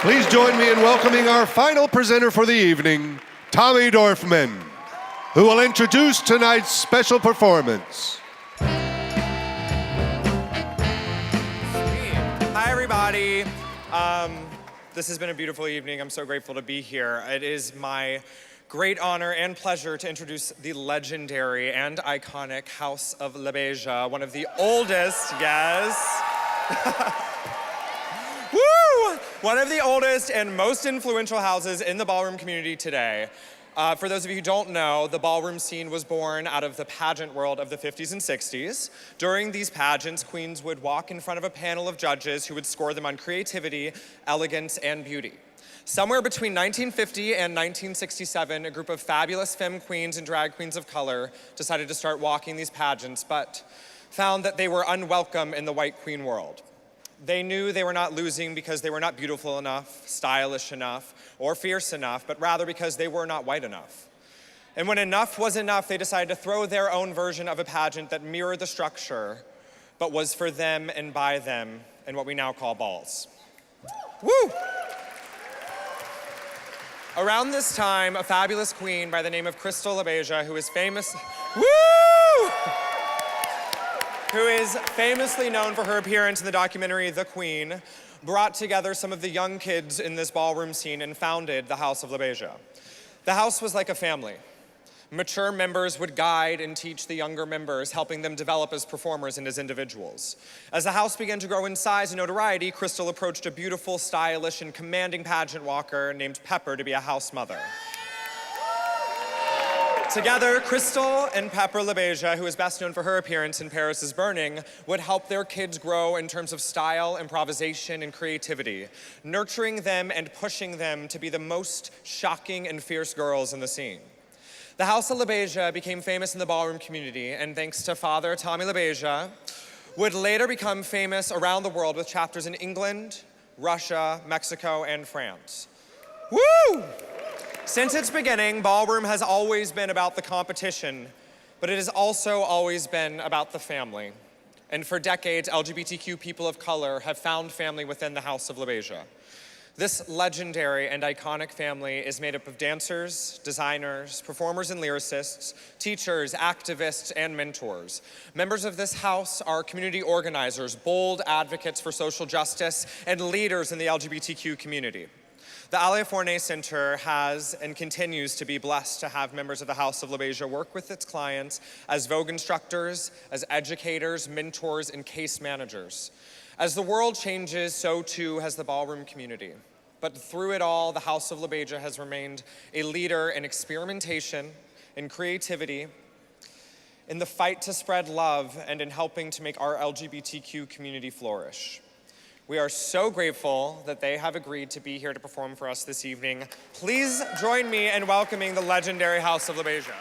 Please join me in welcoming our final presenter for the evening, Tommy Dorfman, who will introduce tonight's special performance. Hi, everybody. This has been a beautiful evening. I'm so grateful to be here. It is my great honor and pleasure to introduce the legendary and iconic House of La Beja, one of the oldest, yes. Woo! One of the oldest and most influential houses in the ballroom community today. For those of you who don't know, the ballroom scene was born out of the pageant world of the 50s and 60s. During these pageants, queens would walk in front of a panel of judges who would score them on creativity, elegance, and beauty. Somewhere between 1950 and 1967, a group of fabulous femme queens and drag queens of color decided to start walking these pageants, but found that they were unwelcome in the white queen world. They knew they were not losing because they were not beautiful enough, stylish enough, or fierce enough, but rather because they were not white enough. And when enough was enough, they decided to throw their own version of a pageant that mirrored the structure, but was for them and by them in what we now call balls. Woo! Around this time, a fabulous queen by the name of Crystal La Beja, who is famous, woo! Who is famously known for her appearance in the documentary The Queen, brought together some of the young kids in this ballroom scene and founded the House of La Beja. The house was like a family. Mature members would guide and teach the younger members, helping them develop as performers and as individuals. As the house began to grow in size and notoriety, Crystal approached a beautiful, stylish, and commanding pageant walker named Pepper to be a house mother. Together, Crystal and Pepper La Beja, who is best known for her appearance in Paris is Burning, would help their kids grow in terms of style, improvisation, and creativity, nurturing them and pushing them to be the most shocking and fierce girls in the scene. The House of La Beja became famous in the ballroom community, and thanks to Father Tommy La Beja, would later become famous around the world with chapters in England, Russia, Mexico, and France. Woo! Since its beginning, ballroom has always been about the competition, but it has also always been about the family. And for decades, LGBTQ people of color have found family within the House of La Beja. This legendary and iconic family is made up of dancers, designers, performers and lyricists, teachers, activists, and mentors. Members of this house are community organizers, bold advocates for social justice, and leaders in the LGBTQ community. The Forney Center has and continues to be blessed to have members of the House of La Beja work with its clients as Vogue instructors, as educators, mentors, and case managers. As the world changes, so too has the ballroom community. But through it all, the House of La Beja has remained a leader in experimentation, in creativity, in the fight to spread love, and in helping to make our LGBTQ community flourish. We are so grateful that they have agreed to be here to perform for us this evening. Please join me in welcoming the legendary House of La Beja.